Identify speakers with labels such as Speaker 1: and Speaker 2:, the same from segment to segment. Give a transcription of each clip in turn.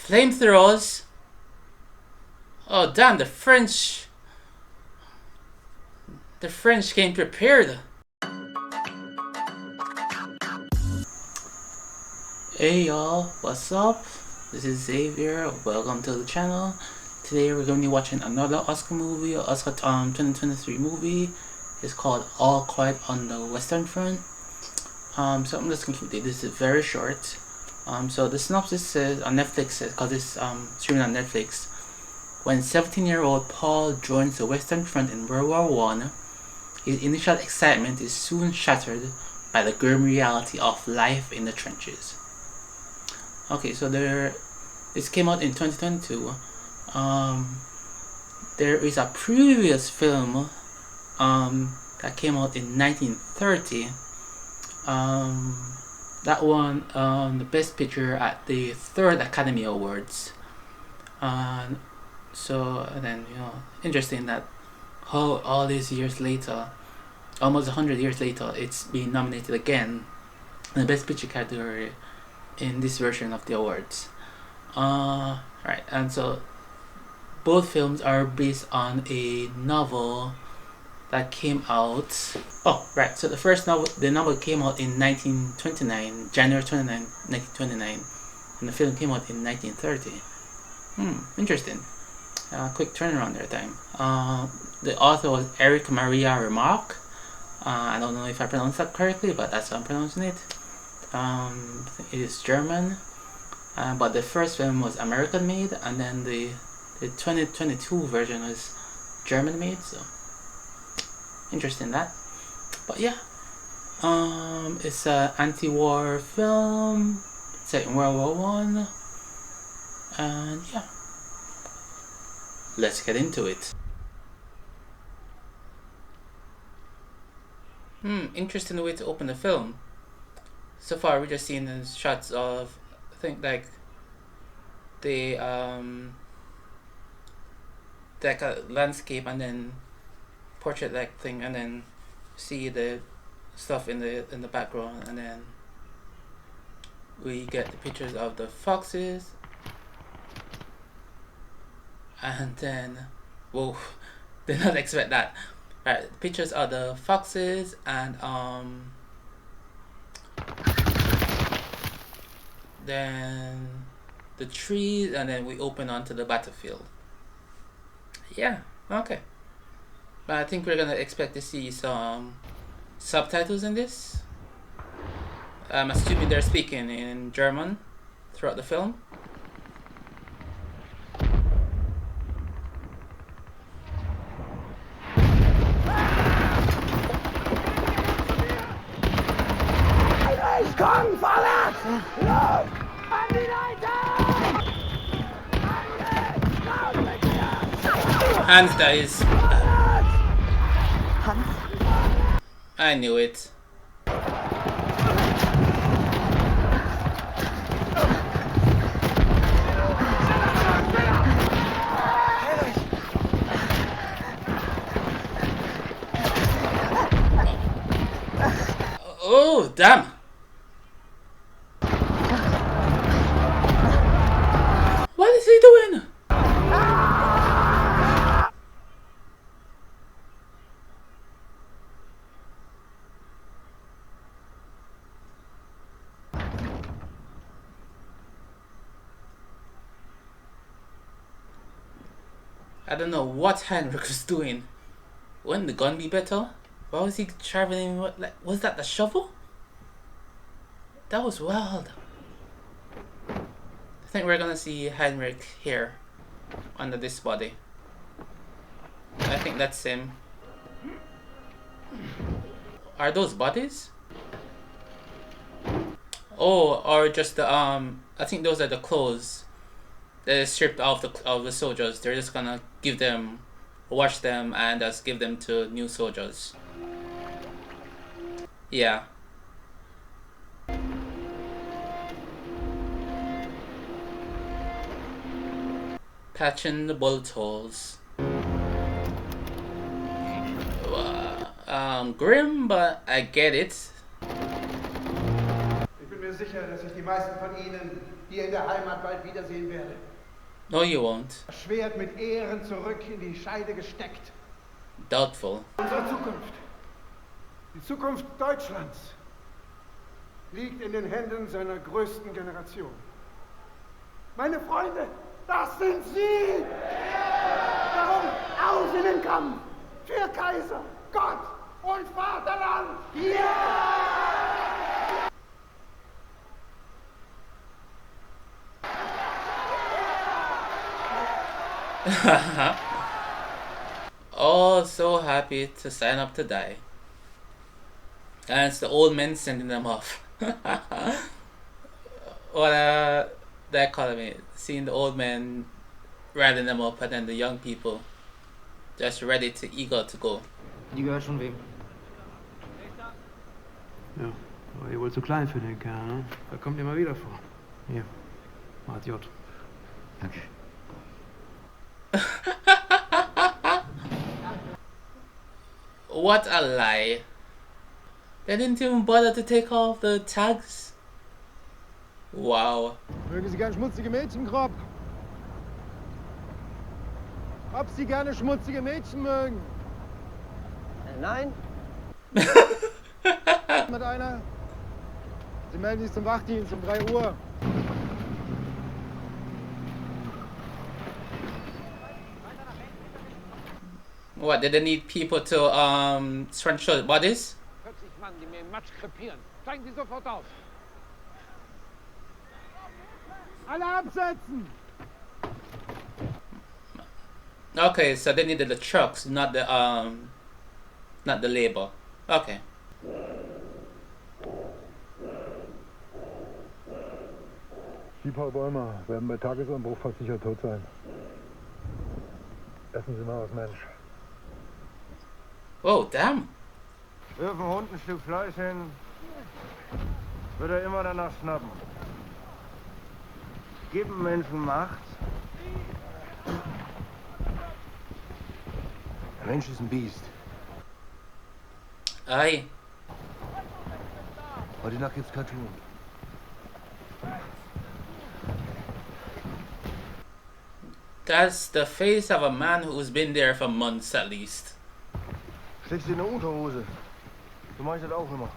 Speaker 1: Flamethrowers? Oh damn, the French came prepared. Hey y'all, what's up? This is Xavier, welcome to the channel. Today we're going to be watching another Oscar movie, Oscar 2023 movie. It's called All Quiet on the Western Front. So I'm just going to keep this is very short. So the synopsis says on Netflix, because it's streaming on Netflix. When 17-year-old Paul joins the Western Front in World War I, his initial excitement is soon shattered by the grim reality of life in the trenches. Okay, so this came out in 2022. There is a previous film that came out in 1930. That won the Best Picture at the 3rd Academy Awards. So then, interesting that how all these years later, almost 100 years later, it's being nominated again in the Best Picture category in this version of the awards. Right, and so both films are based on a novel that came out. Oh, right. So the first novel, the novel came out in 1929, January 29, 1929, and the film came out in 1930. Interesting. Quick turnaround there time. The author was Eric Maria Remarque. I don't know if I pronounced that correctly, but that's how I'm pronouncing it. It is German, but the first film was American made, and then the 2022 version was German made. So interesting that. But yeah, it's an anti-war film set in World War One, and yeah, let's get into it. Interesting way to open the film. So far, we're just seeing the shots of, I think, like the like a landscape and then portrait like thing, and then see the stuff in the background, and then we get the pictures of the foxes, and then whoa, did not expect that. Right, pictures of the foxes and then the trees, and then we open onto the battlefield. Yeah, okay. But I think we're gonna expect to see some subtitles in this. I'm assuming they're speaking in German throughout the film.
Speaker 2: Komm, vorwärts! Los! An die Leiter!
Speaker 1: Hans dies. I knew it. Oh, damn. What is he doing? I don't know what Heinrich was doing. Wouldn't the gun be better? Why was he traveling? Was that the shovel? That was wild. I think we're gonna see Heinrich here under this body. I think that's him. Are those bodies? Oh, or just the I think those are the clothes that is stripped off the soldiers. They're just gonna give them, wash them, and just give them to new soldiers. Yeah. Patching the bullet holes. Grim, but I get it.
Speaker 3: Ich bin mir sicher, dass sich die meisten von Ihnen die ihr in der Heimat bald wiedersehen werdet.
Speaker 1: No, you won't.
Speaker 3: Das Schwert mit Ehren zurück in die Scheide gesteckt.
Speaker 1: Doubtful.
Speaker 3: Unsere Zukunft, die Zukunft Deutschlands, liegt in den Händen seiner größten Generation. Meine Freunde, das sind Sie! Darum auf in den Kampf für Kaiser, Gott und Vaterland!
Speaker 1: All so happy to sign up to die. And it's the old men sending them off. What that call me? Seeing the old men riding them up and then the young people just ready to eager to go.
Speaker 4: Die gehört schon wem?
Speaker 5: Ja, aber ihr wohl zu klein für den Kerl, ne? Da kommt immer wieder vor. Hier, Mart J.
Speaker 4: Danke.
Speaker 1: What a lie. They didn't even bother to take off the tags. Wow.
Speaker 6: Mögen Sie gern schmutzige Mädchenkrop? Ob Sie gerne schmutzige Mädchen mögen?
Speaker 2: Nein?
Speaker 6: Mit einer? Sie melden sich zum Wachdienst um 3 Uhr.
Speaker 1: What, did they need people to show bodies?
Speaker 7: 40 Mann, die mir im Matsch krepieren. Steigen Sie sofort auf.
Speaker 6: Alle absetzen!
Speaker 1: Okay, so they needed the trucks, not the labor. Okay.
Speaker 6: Sie, Paul Bäumer, werden bei Tagesanbruch fast sicher tot sein. Essen Sie mal was, Mensch.
Speaker 1: Oh, damn.
Speaker 8: Wirf dem Hund ein Stück Fleisch hin, wird er immer danach schnappen. Gib dem Menschen Macht. Der Mensch ist ein Biest.
Speaker 1: Aye.
Speaker 8: Heute Nacht gibt's Cartoon.
Speaker 1: That's the face of a man who's been there for months at least.
Speaker 8: Steckst du in der Unterhose. Du machst das auch immer.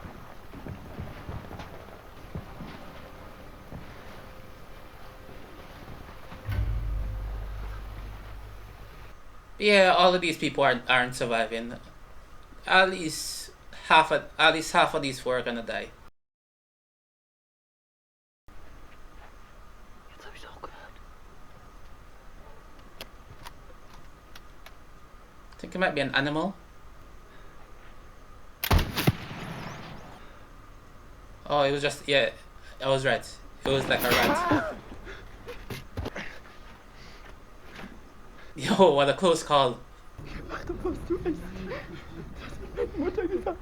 Speaker 1: Yeah, all of these people aren't surviving. At least half of these four are gonna die.
Speaker 2: Jetzt hab ich's auch gehört.
Speaker 1: I think it might be an animal. Oh, it was just, yeah, I was right. It was like a rat. Yo, what a close call.
Speaker 6: Ach, da hast du echt. Das hat meine Mutter gesagt.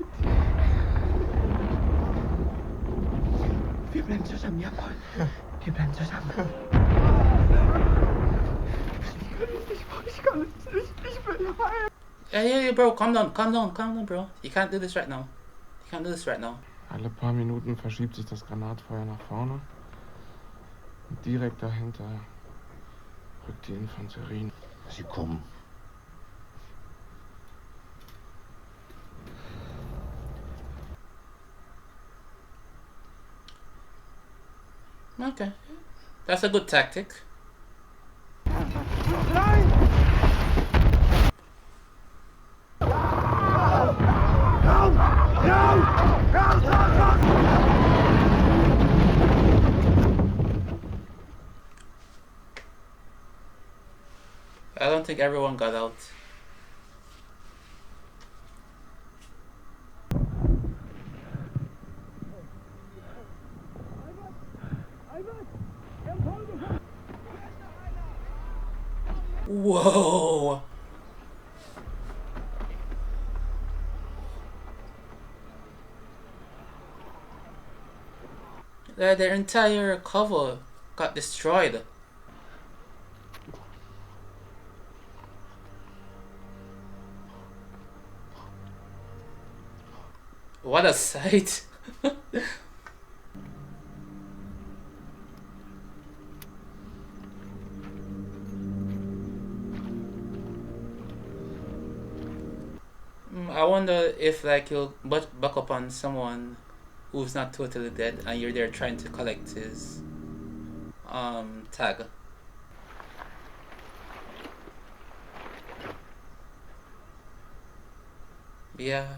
Speaker 6: Wir bleiben zusammen, ja, Paul. Wir bleiben zusammen. Ich kann es nicht. Ich will heim.
Speaker 1: Yeah, bro, calm down, bro. You can't do this right now. You can't do this right now.
Speaker 9: Alle paar Minuten verschiebt sich das Granatfeuer nach vorne. Und direkt dahinter rückt die Infanterie.
Speaker 8: Sie kommen.
Speaker 1: Okay. That's a good tactic. I don't think everyone got out. Whoa! Their entire cover got destroyed. What a sight! I wonder if like you'll buck up on someone who's not totally dead and you're there trying to collect his tag. Yeah,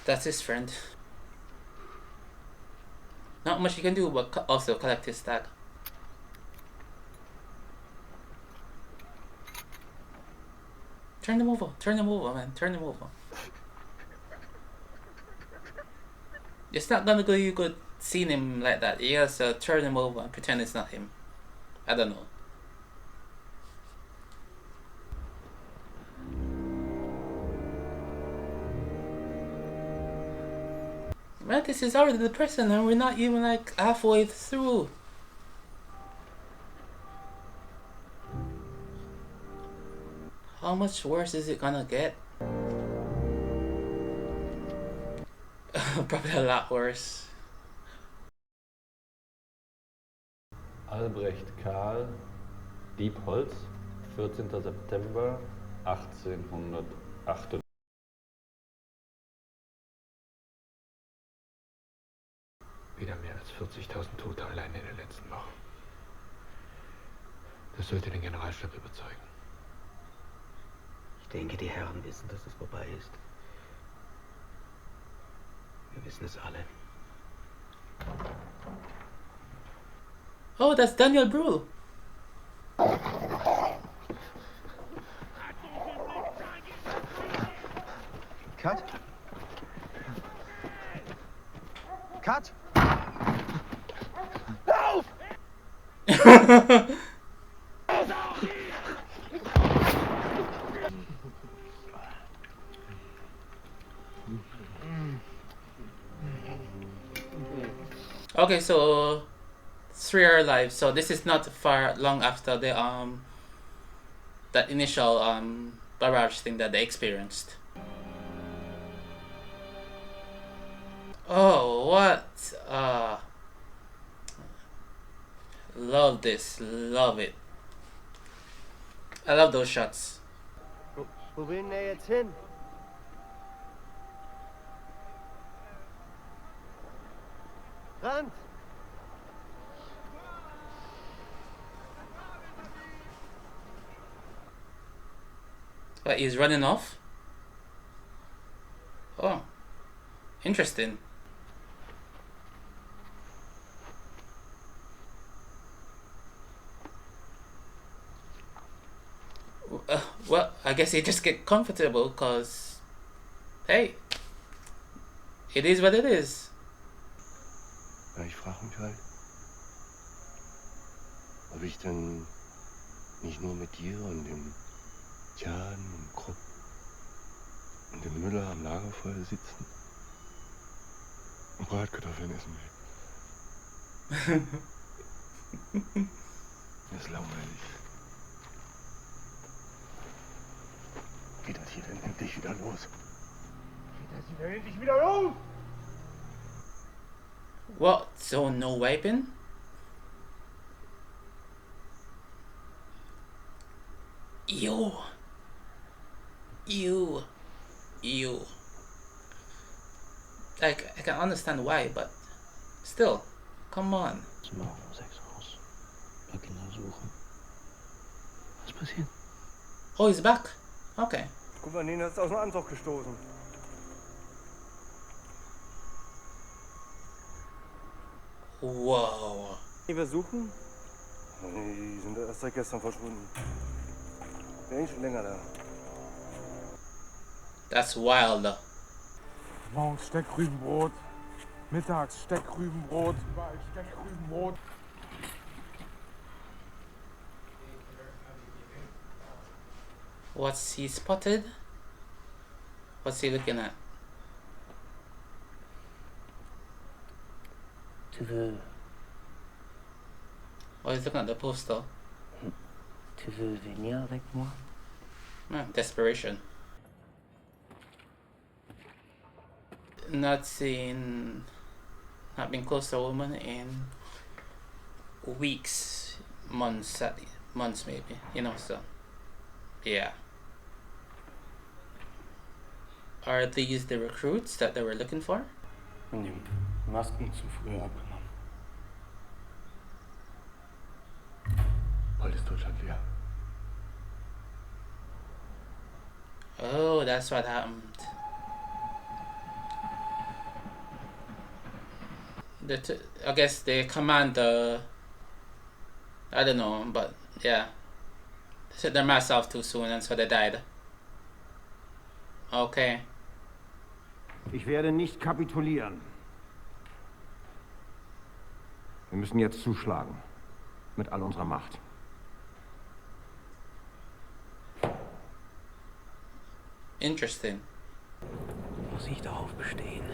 Speaker 1: that's his friend. Not much you can do but also collect his tag. Turn them over, man, turn them over. It's not gonna go you could see him like that. You have to turn him over and pretend it's not him. I don't know. Man, this is already depressing and we're not even like halfway through. How much worse is it gonna get? Probably a lot worse.
Speaker 10: Albrecht Karl, Diebholz, 14. September 1898.
Speaker 5: Wieder mehr als 40.000 Tote allein in der letzten Woche. Das sollte den Generalstab überzeugen.
Speaker 4: Ich denke, die Herren wissen, dass es vorbei ist. Wir wissen es alle.
Speaker 1: Oh, that's Daniel Brühl.
Speaker 8: Cut. Cut.
Speaker 2: Lauf!
Speaker 1: Okay, so 3 are alive. So this is not far long after the that initial barrage thing that they experienced. Oh, what? Love this, love it. I love those shots.
Speaker 8: Wo will denn der jetzt hin? Rand!
Speaker 1: But he's running off? Oh, interesting. Well, I guess he just get comfortable because, hey, it is what it is.
Speaker 11: Ja, ich frage mich halt, ob ich dann nicht nur mit dir und dem Jan und Krupp und dem Müller am Lagerfeuer sitzen und Bratkartoffeln essen will. Das ist langweilig. Geht das hier denn endlich wieder los?
Speaker 8: Geht das hier denn endlich wieder los?
Speaker 1: What? So no weapon? You. Like, I can understand why, but still, come on.
Speaker 4: Morgen um 6 raus. Ein paar Kinder suchen. Was passiert?
Speaker 1: Oh, he's back. Okay.
Speaker 8: Gouverneur ist aus dem Anzug gestoßen.
Speaker 1: Wow.
Speaker 8: Die wir suchen? Die sind erst seit gestern verschwunden. Wir sind schon länger da.
Speaker 1: That's wild.
Speaker 9: Morgens Steckrübenbrot, mittags Steckrübenbrot, überall Steckrübenbrot.
Speaker 1: What's he spotted? What's he looking at?
Speaker 4: Tu veux...
Speaker 1: Oh, he's looking at the poster.
Speaker 4: Tu veux venir avec moi?
Speaker 1: Desperation. Not been close to a woman in weeks, months maybe, you know, so yeah. Are these the recruits that they were looking for?
Speaker 11: Und die Masken zu früh abgenommen. Bald ist Deutschland leer.
Speaker 1: Oh, that's what happened. I guess the commander, I don't know, but yeah, they set their masks off too soon and so they died. Okay.
Speaker 8: Ich werde nicht kapitulieren. Wir müssen jetzt zuschlagen. Mit all unserer Macht.
Speaker 1: Interesting.
Speaker 4: Muss ich darauf bestehen?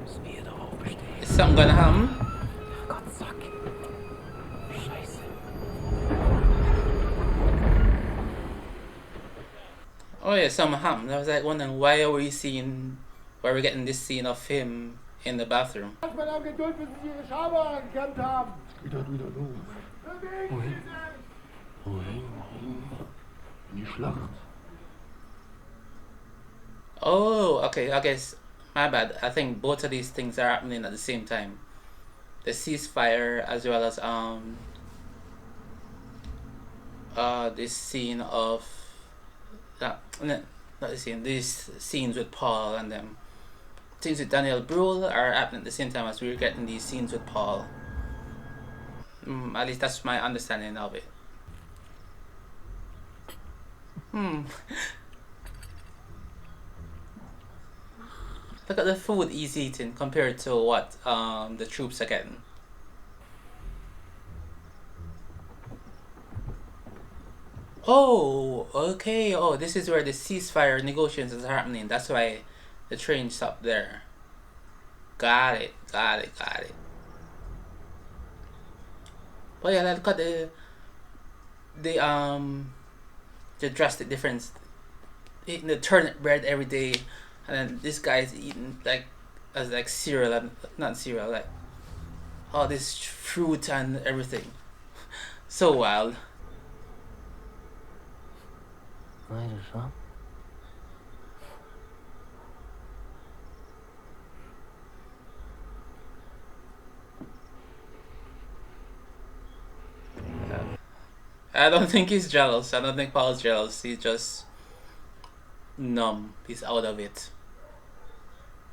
Speaker 4: Müssen wir darauf bestehen?
Speaker 1: Is something gonna happen?
Speaker 4: Ach Gott, Sack. Scheiße.
Speaker 1: Oh yeah, something happened. I was like wondering why are we getting this scene of him in the bathroom?
Speaker 11: Wieder los. Wohin? In die Schlacht.
Speaker 1: Oh, okay, I guess, my bad. I think both of these things are happening at the same time. The ceasefire as well as this scene of these scenes with Paul and them. Scenes with Daniel Brühl are happening at the same time as we're getting these scenes with Paul. At least that's my understanding of it. Look at the food he's eating compared to what the troops are getting. Oh, okay. Oh, this is where the ceasefire negotiations are happening. That's why the train stopped there. Got it. But yeah, look at the drastic difference. Eating the turnip bread every day, and then this guy's eating like cereal and not cereal, like all this fruit and everything. So wild.
Speaker 4: Weiter,
Speaker 1: I don't think he's jealous. I don't think Paul's jealous. He's just numb. He's out of it.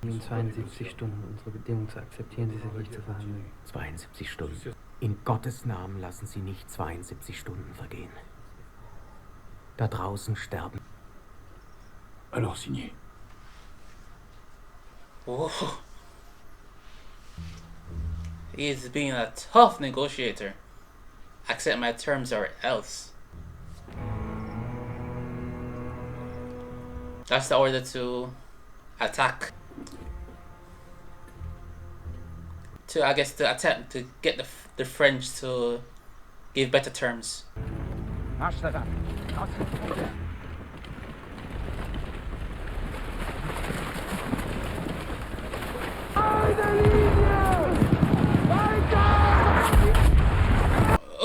Speaker 12: In 72 Stunden unsere Bedingungen zu akzeptieren, sie sind nicht zu verhandeln.
Speaker 4: 72 Stunden. In Gottes Namen lassen Sie nicht 72 Stunden vergehen. Da draußen sterben.
Speaker 11: Alors signé.
Speaker 1: Oh. He's being a tough negotiator. Accept my terms or else. That's the order to attack. To attempt to get the French to give better terms.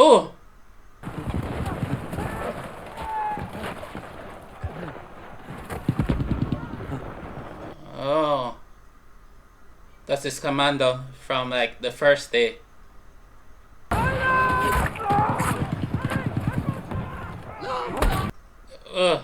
Speaker 1: Oh! Oh. That's his commando from like the first day. Ugh.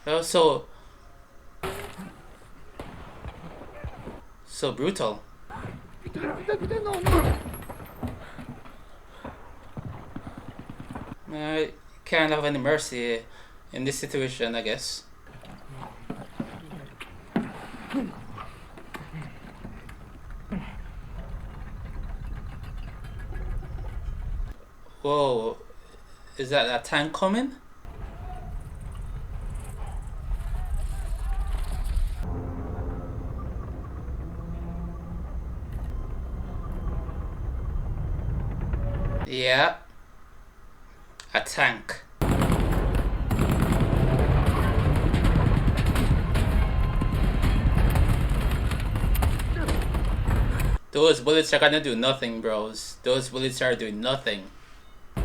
Speaker 1: That was so brutal. Can't have any mercy in this situation, I guess. Whoa, is that a tank coming? Yeah. A tank. Those bullets are gonna do nothing, bros. Those bullets are doing nothing. You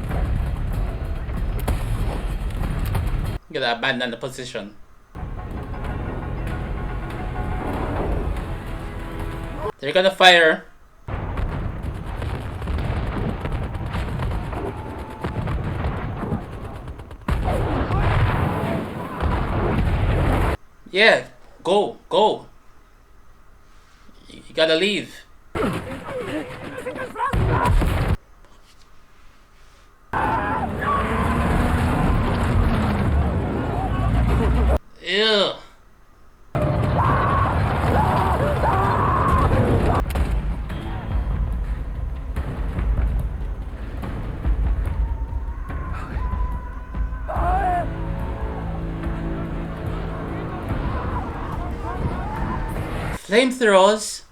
Speaker 1: gotta abandon the position. They're gonna fire. Yeah, go, go. You gotta leave. Ew. Flamethrowers?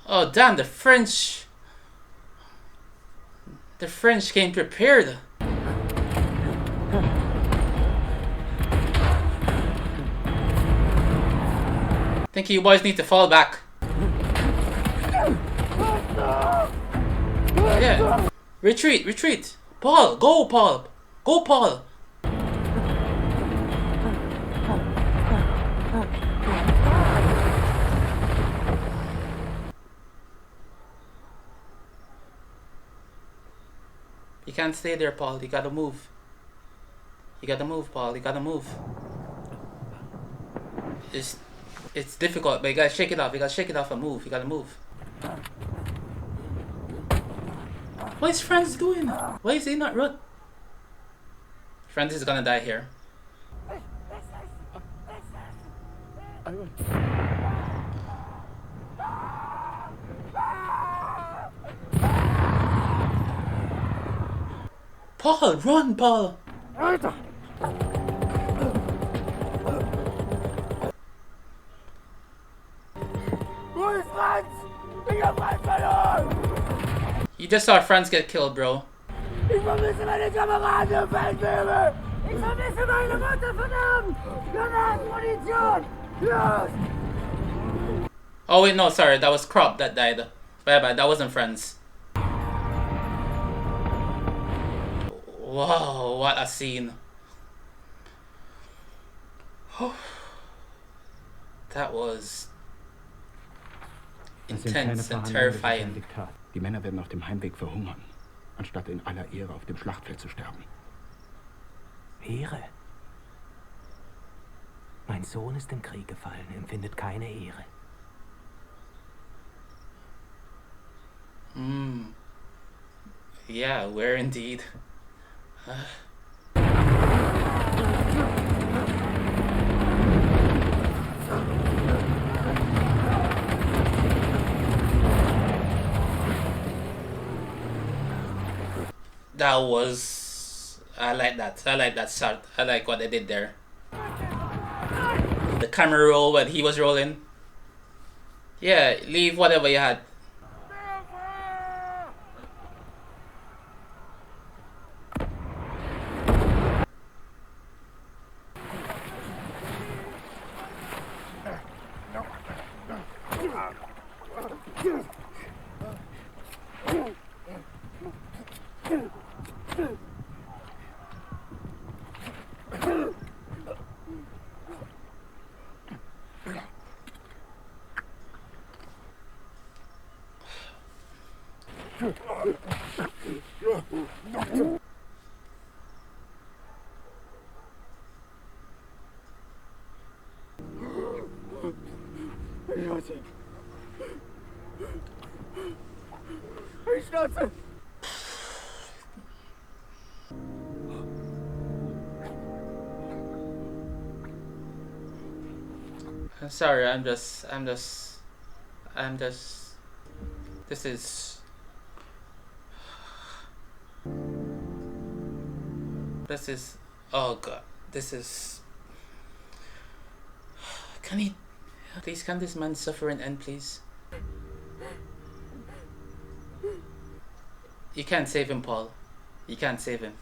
Speaker 1: Oh damn, the French came prepared. Think you boys need to fall back. Yeah. Retreat, retreat. Paul, go Paul. Go Paul. You can't stay there, Paul. You gotta move. You gotta move, Paul. You gotta move. It's difficult, but you gotta shake it off. You gotta shake it off and move. You gotta move. What is Franz doing? Why is he not run? Franz is gonna die here. Paul, run, Paul! You just saw Franz get killed, bro.
Speaker 2: Ich vermisse meine Kameraden, Feldwebel! Ich vermisse meine Mutter, verdammt! Granaten, Munition! Los!
Speaker 1: Oh wait, no, sorry, that was Crop that died. Bye, that wasn't Franz. Wow, what a scene. That was intense and terrifying.
Speaker 4: Die Männer werden auf dem Heimweg verhungern, anstatt in aller Ehre auf dem Schlachtfeld zu sterben.
Speaker 12: Ehre? Mein Sohn ist im Krieg gefallen, empfindet keine Ehre.
Speaker 1: Yeah, where indeed. That was... I like that. I like that shot. I like what they did there. The camera roll when he was rolling. Yeah, leave whatever you had. I'm sorry, I'm just, this is, oh god, this is, please can this man suffer and end, please? You can't save him, Paul. You can't save him.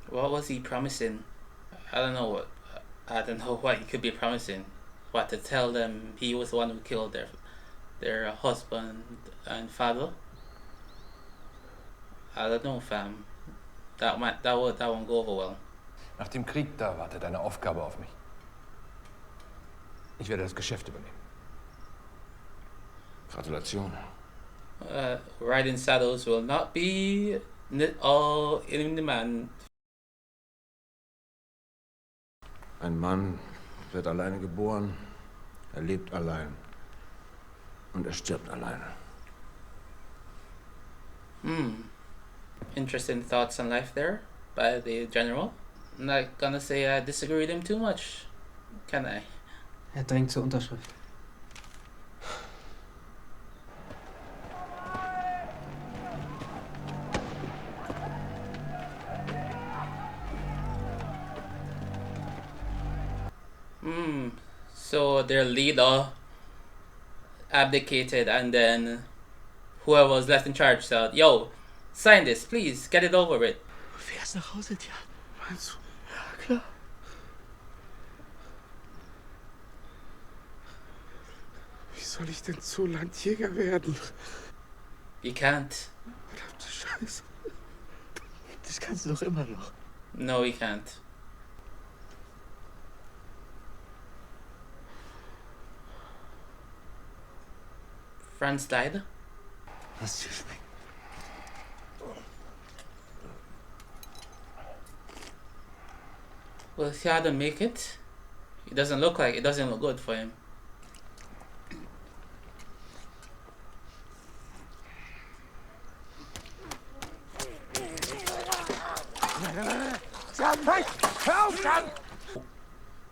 Speaker 1: What was he promising? I don't know what he could be promising. What, to tell them he was the one who killed their husband and father? I don't know, fam. That won't go over well.
Speaker 13: Nach dem Krieg, da wartet eine Aufgabe auf mich. Ich werde das Geschäft übernehmen. Gratulation.
Speaker 1: Riding saddles will not be all in demand.
Speaker 13: Ein Mann wird alleine geboren, er lebt allein und er stirbt allein.
Speaker 1: Interesting thoughts on life there by the general. I'm not gonna say I disagree with him too much, can I?
Speaker 12: Er drängt zur Unterschrift.
Speaker 1: So their leader abdicated, and then whoever was left in charge said, "Yo, sign this, please, get it over with."
Speaker 14: Du fährst nach Hause, Jan. Meinst du? Ja, klar. Wie soll ich denn so Landjäger werden?
Speaker 1: You can't.
Speaker 14: Verdammte Scheiße. Das kannst du doch immer noch.
Speaker 1: No, you can't. Franz died.
Speaker 14: Lass dir schmecken.
Speaker 1: Will Theodor make it? It doesn't look good for him.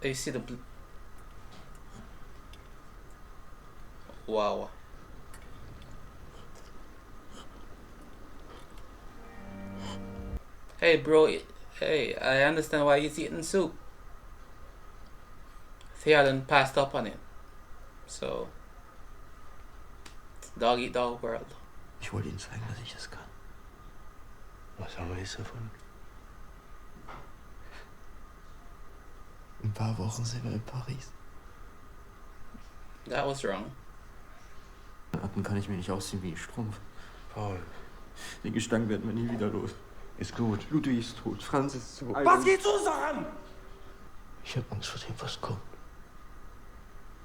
Speaker 1: You see the wow. Hey bro, hey, I understand why he's eating soup. Theoden passed up on it. So, dog eat dog world.
Speaker 14: Ich wollte Ihnen zeigen, dass ich es kann.
Speaker 11: Was haben wir jetzt davon?
Speaker 14: In ein paar Wochen sind wir in Paris.
Speaker 1: That was wrong.
Speaker 14: Atem kann ich mir nicht ausziehen wie ein Strumpf.
Speaker 11: Paul.
Speaker 14: Den Gestank werden wir nie wieder los.
Speaker 11: Ist gut.
Speaker 14: Ludwig ist tot, Franz ist tot.
Speaker 3: Was geht's uns doch an?
Speaker 14: Ich hab Angst vor dem, was kommt.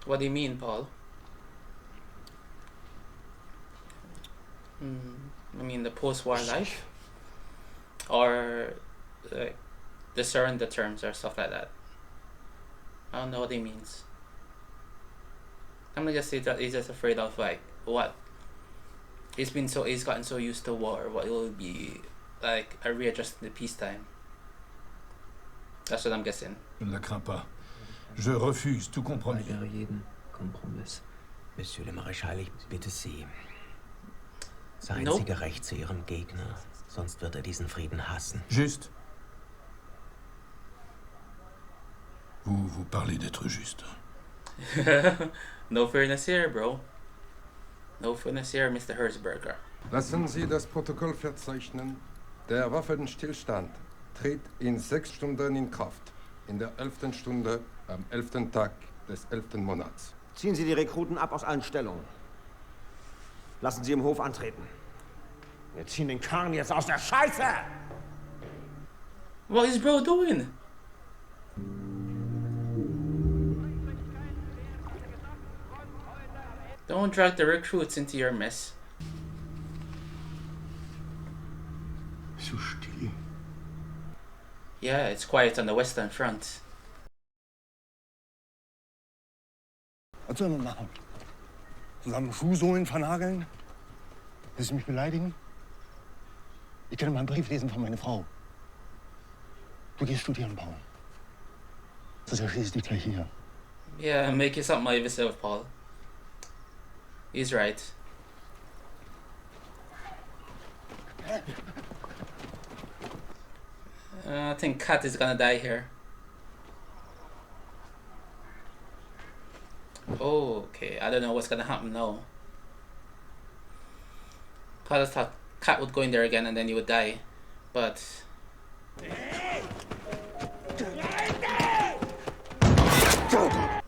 Speaker 1: What do you mean, Paul? I mean the post-war life? Or the surrender terms or stuff like that? I don't know what he means. I'm gonna just say that he's just afraid of like what? He's gotten so used to war, what it will be like a readjustment to peacetime. That's what I'm guessing.
Speaker 15: Je ne la crains pas. Je refuse tout compromis.
Speaker 12: Jeden Kompromiss.
Speaker 4: Monsieur le Maréchal, ich bitte Sie. Seien Sie gerecht zu Ihrem Gegner, sonst wird er diesen Frieden hassen.
Speaker 15: Juste. Vous parlez d'être juste.
Speaker 1: No fairness here, bro. No fairness here, Mr. Berger.
Speaker 16: Lassen Sie das Protokoll verzeichnen. Der Waffenstillstand tritt in 6 Stunden in Kraft. In der 11. Stunde am 11. Tag des 11. Monats.
Speaker 17: Ziehen Sie die Rekruten ab aus allen Stellungen. Lassen Sie im Hof antreten. Wir ziehen den Karren jetzt aus der Scheiße!
Speaker 1: What is bro doing? Don't drag the recruits into your mess.
Speaker 14: So still.
Speaker 1: Yeah, it's quiet on the Western Front.
Speaker 18: Was sollen wir machen? Zusammen Schuhsohlen vernageln? Willst du mich beleidigen? Ich kann mal einen Brief lesen von meiner Frau. Du gehst studieren, Paul. Das ist ja schließlich gleich hier.
Speaker 1: Yeah, make it something of yourself, Paul. He's right. I think Kat is gonna die here. Okay, I don't know what's gonna happen now. I just thought Kat would go in there again and then he would die. But...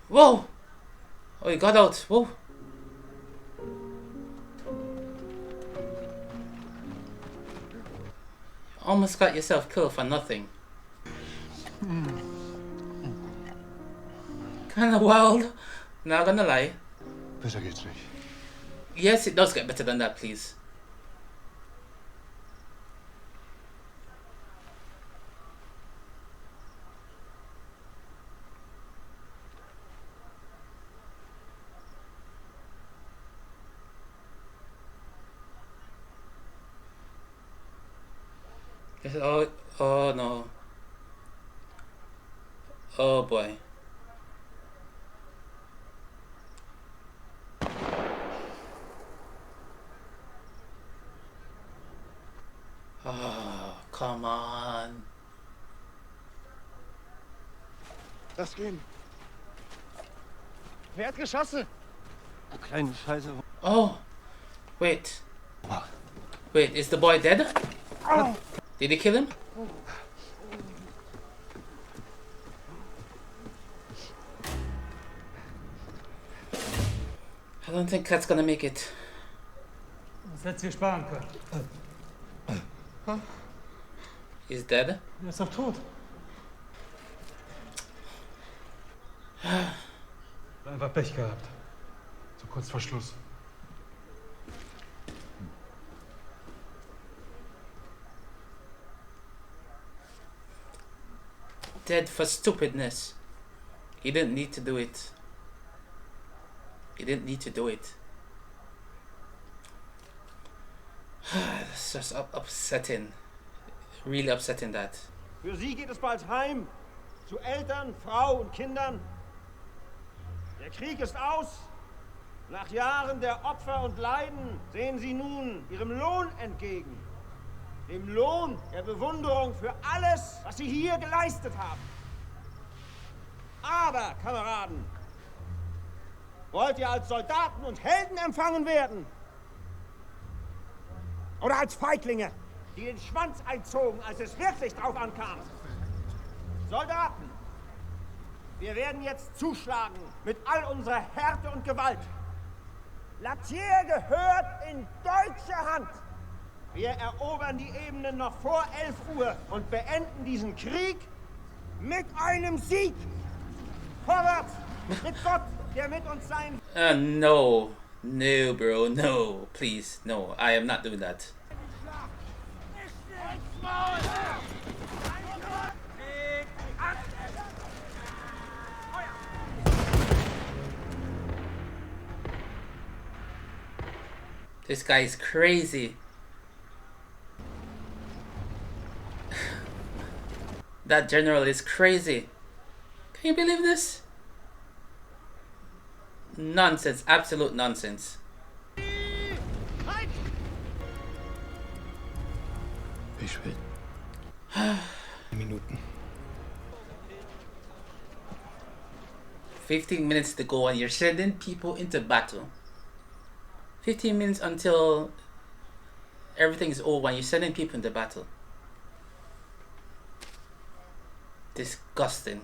Speaker 1: Whoa! Oh, he got out. Whoa! Almost got yourself killed for nothing. Kinda wild. Not gonna lie.
Speaker 18: Besser geht's nicht.
Speaker 1: Yes, it does get better than that, please. Oh no. Oh boy. Oh, come on.
Speaker 18: Lass gehen. Wer hat geschossen? Du kleine Scheiße.
Speaker 1: Oh, wait. Wait, is the boy dead? Did he kill him? I don't think Kat's gonna make it.
Speaker 19: Das hättest du dir sparen können.
Speaker 1: He's dead?
Speaker 19: Er ist doch tot. Einfach Pech gehabt. So kurz vor Schluss.
Speaker 1: Dead for stupidness. He didn't need to do it. He didn't need to do it. That's just upsetting. Really upsetting that.
Speaker 17: Für sie geht es bald heim. Zu Eltern, Frau und Kindern. Der Krieg ist aus. Nach Jahren der Opfer und Leiden sehen sie nun ihrem Lohn entgegen. Dem Lohn der Bewunderung für alles, was sie hier geleistet haben. Aber, Kameraden, wollt ihr als Soldaten und Helden empfangen werden? Oder als Feiglinge, die den Schwanz einzogen, als es wirklich drauf ankam? Soldaten, wir werden jetzt zuschlagen mit all unserer Härte und Gewalt. Latier gehört in deutsche Hand. Wir erobern die Ebenen noch vor 11 Uhr und beenden diesen Krieg mit einem Sieg. Vorwärts, mit Gott, der mit uns sein...
Speaker 1: No. No, bro. No. Please. No. I am not doing that. This guy is crazy. That general is crazy. Can you believe this? Nonsense, absolute nonsense.
Speaker 18: Wie spät? Minuten.
Speaker 1: 15 minutes to go and you're sending people into battle. 15 minutes until everything is over and you're sending people into battle. Disgusting.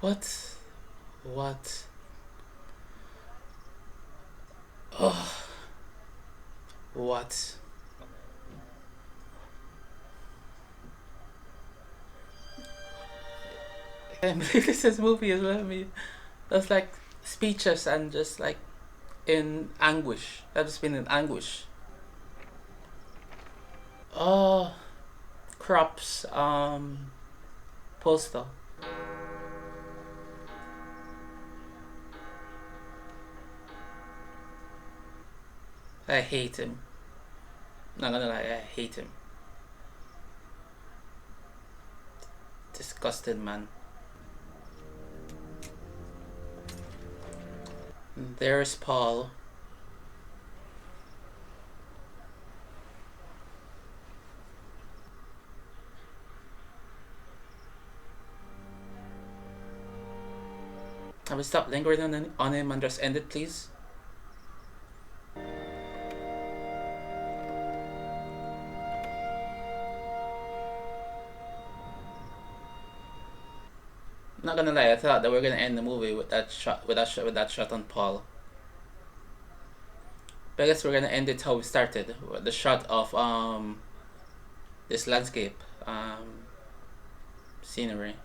Speaker 1: What? Oh. What? And this movie has left me just like speechless and just like in anguish. I've just been in anguish. Oh, Crops poster. I hate him. Not gonna lie, I hate him. Disgusted man. There's Paul. I will stop lingering on him and just end it, please. Not gonna lie, I thought that we were gonna end the movie with that shot, with that shot on Paul. But I guess we're gonna end it how we started, with the shot of this landscape scenery.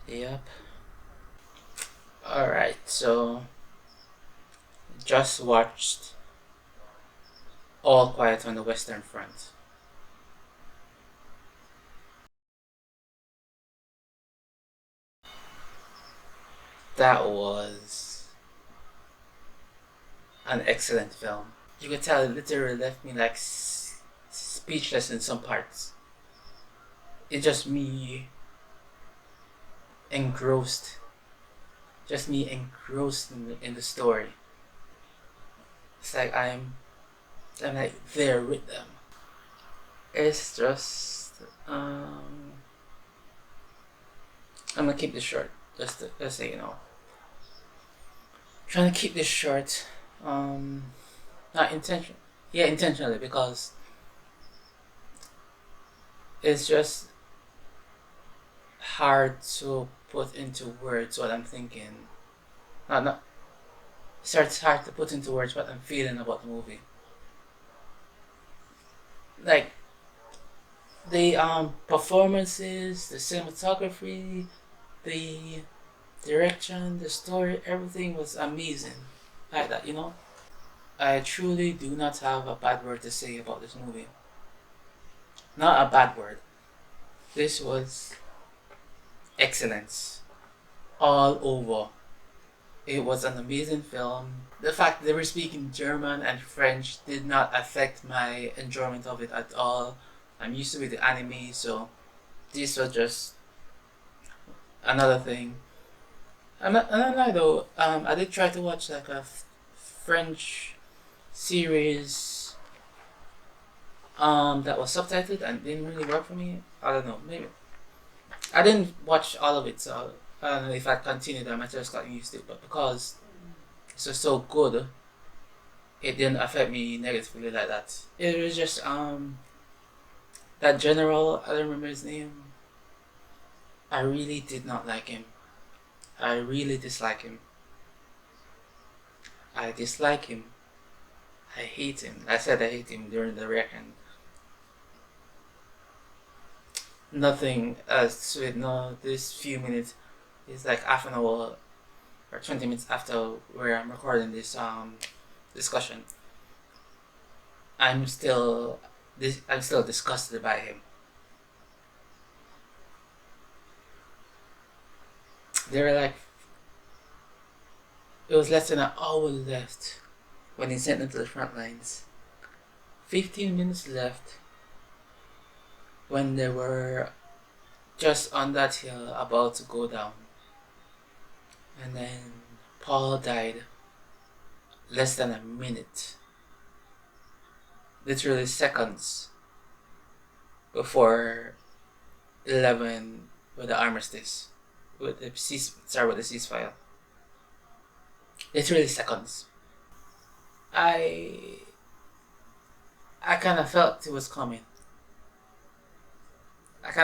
Speaker 1: Yep. Alright, so just watched All Quiet on the Western Front. That was an excellent film. You could tell it literally left me like speechless in some parts. It's just me engrossed. Just me engrossed in the story. It's like I'm like there with them. It's just I'm gonna keep this short. Just so you know. Trying to keep this short. Not intention. Yeah, intentionally, because it's just hard to put into words what I'm thinking. It's hard to put into words what I'm feeling about the movie. Like the performances, the cinematography, the direction, the story, everything was amazing. Like that, you know? I truly do not have a bad word to say about this movie. Not a bad word. This was excellence all over. It was an amazing film. The fact that they were speaking German and French did not affect my enjoyment of it at all. I'm used to it with the anime, so this was just another thing. I'm not lie though. I did try to watch like a French series that was subtitled and didn't really work for me. I don't know, maybe I didn't watch all of it, so I don't know if I continued. I might have just gotten used to it, but because it's just so good, it didn't affect me negatively like that. It was just that general, I don't remember his name. I really did not like him. I really dislike him. I dislike him. I hate him. I said I hate him during the reaction. Nothing as to it. No, this few minutes is like half an hour or 20 minutes after where I'm recording this discussion. I'm still disgusted by him. They were like, it was less than an hour left when he sent them to the front lines. 15 minutes left when they were just on that hill about to go down. And then Paul died less than a minute. Literally seconds before 11 with the armistice. With the ceasefire. Literally seconds. I kind of felt it was coming. But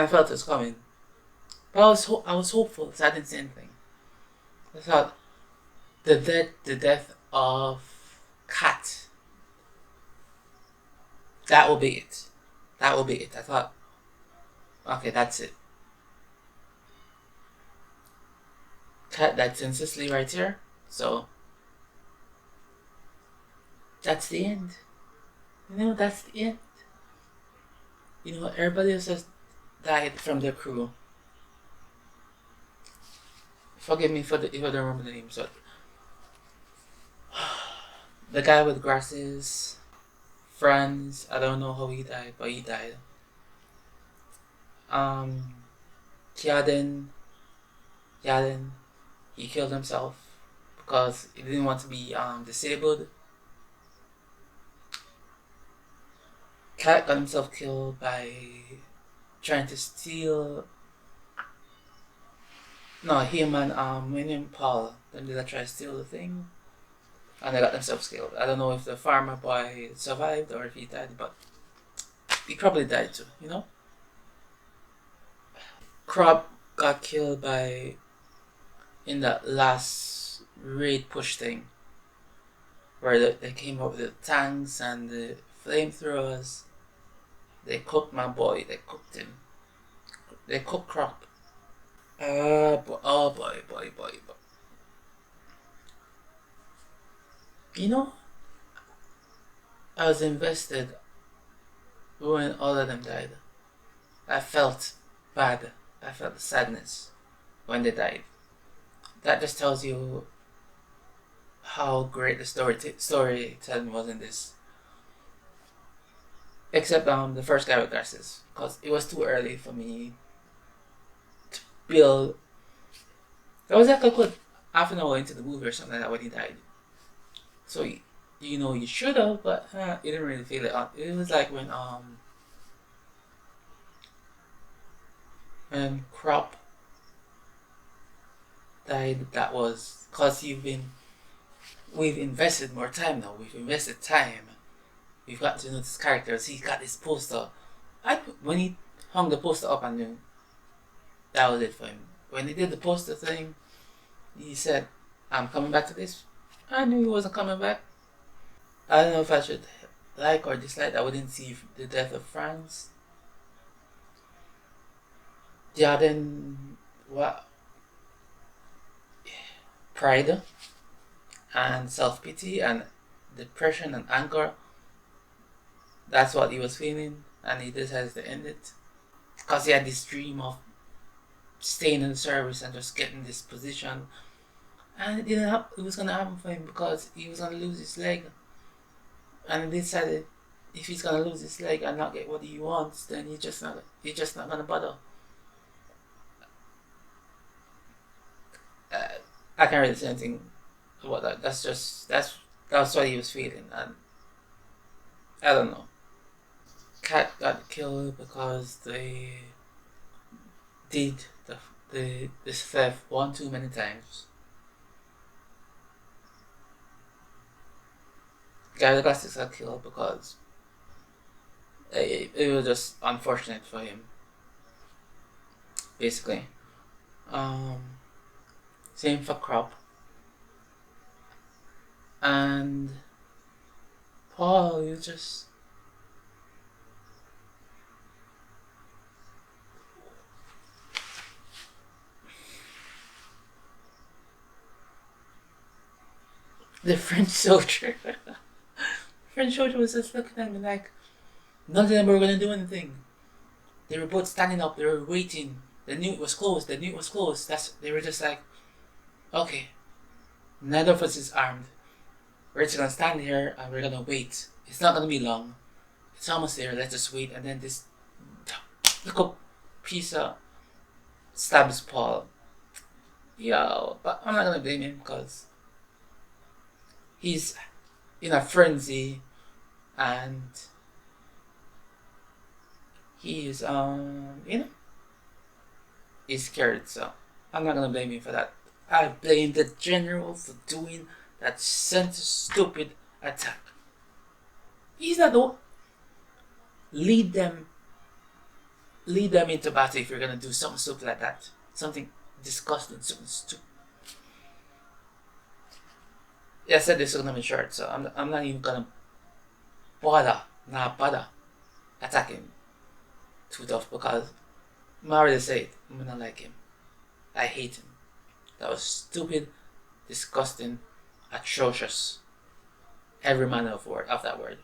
Speaker 1: I was hopeful, so I didn't say anything. I thought the death of Kat, that will be it. I thought, okay, that's it. Kat died senselessly right here, so that's the end. That's the end. Everybody else has died from the crew. Forgive me if I don't remember the name. So the guy with glasses, Franz, I don't know how he died, but he died. Yaden, he killed himself because he didn't want to be disabled. Kat got himself killed by trying to steal. No, him and Paul, them did try to steal the thing, and they got themselves killed. I don't know if the farmer boy survived or if he died, but he probably died too, Crop got killed in that last raid push thing, where they came up with the tanks and the flamethrowers. They cooked my boy. They cooked him. They cooked Crop. Oh boy. I was invested when all of them died. I felt bad. I felt the sadness when they died. That just tells you how great the storytelling was in this. Except the first guy with glasses, because it was too early for me to build. That was like a good half an hour into the movie or something like that when he died. So you should have, but you didn't really feel it. It was like when Crop died. That was because we've invested more time now. We've invested time. We've got to know this character. He got this poster. When he hung the poster up, I knew that was it for him. When he did the poster thing, he said, "I'm coming back to this." I knew he wasn't coming back. I don't know if I should like or dislike that we didn't see the death of Franz. Then what? Pride and self-pity and depression and anger. That's what he was feeling, and he decided to end it because he had this dream of staying in the service and just getting this position, and it didn't happen. It was gonna happen for him because he was gonna lose his leg, and he decided if he's gonna lose his leg and not get what he wants, then he's just not gonna bother. I can't really say anything about that. That's what he was feeling, and I don't know. Kat got killed because they did this theft one too many times. Gary Glasses got killed because it was just unfortunate for him. Basically. Same for Crop. And Paul, you just the French soldier. French soldier was just looking at me like none of them were gonna do anything. They were both standing up, they were waiting. They knew it was closed, They were just like, okay, neither of us is armed. We're just gonna stand here and we're gonna wait. It's not gonna be long. It's almost there. Let's just wait. And then this little piece of stabs Paul. Yo, but I'm not gonna blame him because he's in a frenzy and he's he's scared. So I'm not gonna blame him for that. I blame the general for doing that stupid attack. He's not the one. Lead them into battle if you're gonna do something stupid like that. Something disgusting, something stupid. Yeah, I said this was gonna be short, so I'm not even gonna bother attacking too tough because I already said I'm gonna like him. I hate him. That was stupid, disgusting, atrocious. Every manner of that word.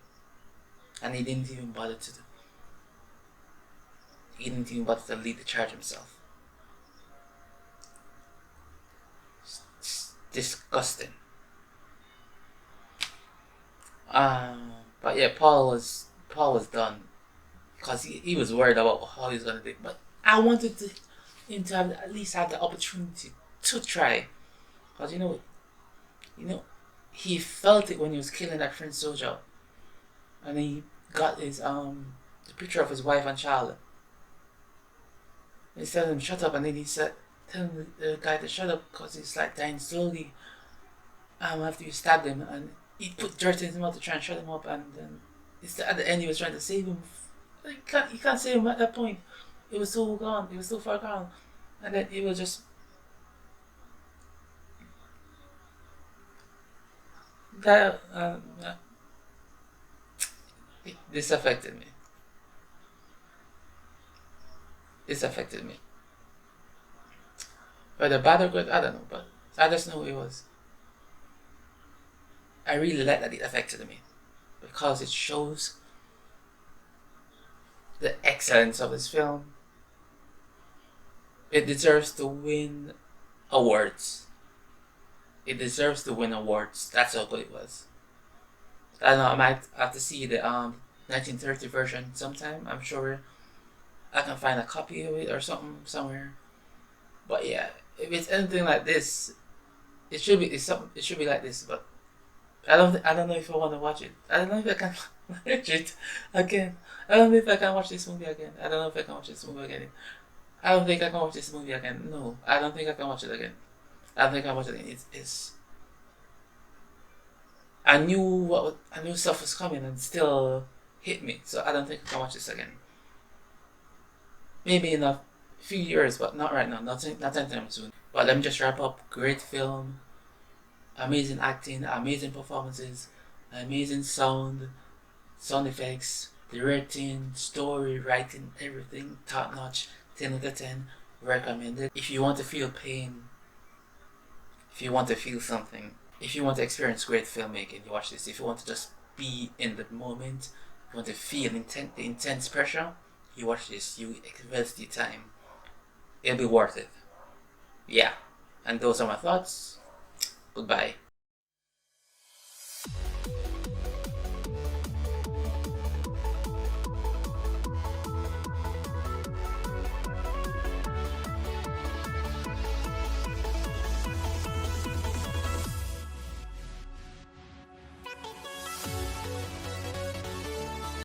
Speaker 1: And he didn't even bother to lead the charge himself. It's disgusting. But yeah, Paul was done because he was worried about how he's gonna do. But I wanted him to at least have the opportunity to try, because you know, he felt it when he was killing that French soldier, and he got his the picture of his wife and child. He said him shut up, and then he said, telling the guy to shut up because he's like dying slowly. After you stabbed him, and he put dirt in his mouth to try and shut him up, and then at the end he was trying to save him. You can't save him at that point. It was so gone. It was so far gone, and then it was just. This affected me. Whether bad or good, I don't know, but I just know it was. I really like that it affected me because it shows the excellence of this film. It deserves to win awards. That's how good it was. I don't know, I might have to see the 1930 version sometime. I'm sure I can find a copy of it or something somewhere. But yeah, if it's anything like this, it should be like this. But I don't know if I want to watch it. I don't know if I can watch it again. I don't know if I can watch this movie again. I don't know if I can watch this movie again. I don't think I can watch this movie again. No, I don't think I can watch it again. I don't think I can watch it again. It's I knew stuff was coming and still hit me. So I don't think I can watch this again. Maybe in a few years, but not right now. Not anytime soon. But let me just wrap up. Great film, amazing acting, amazing performances, amazing sound effects, directing, story, writing, everything top notch. 10 out of 10. Recommended. If you want to feel pain, if you want to feel something, if you want to experience great filmmaking, you watch this. If you want to just be in the moment, if you want to feel the intense pressure, you watch this. You invest your time. It'll be worth it. Yeah. And those are my thoughts. Goodbye.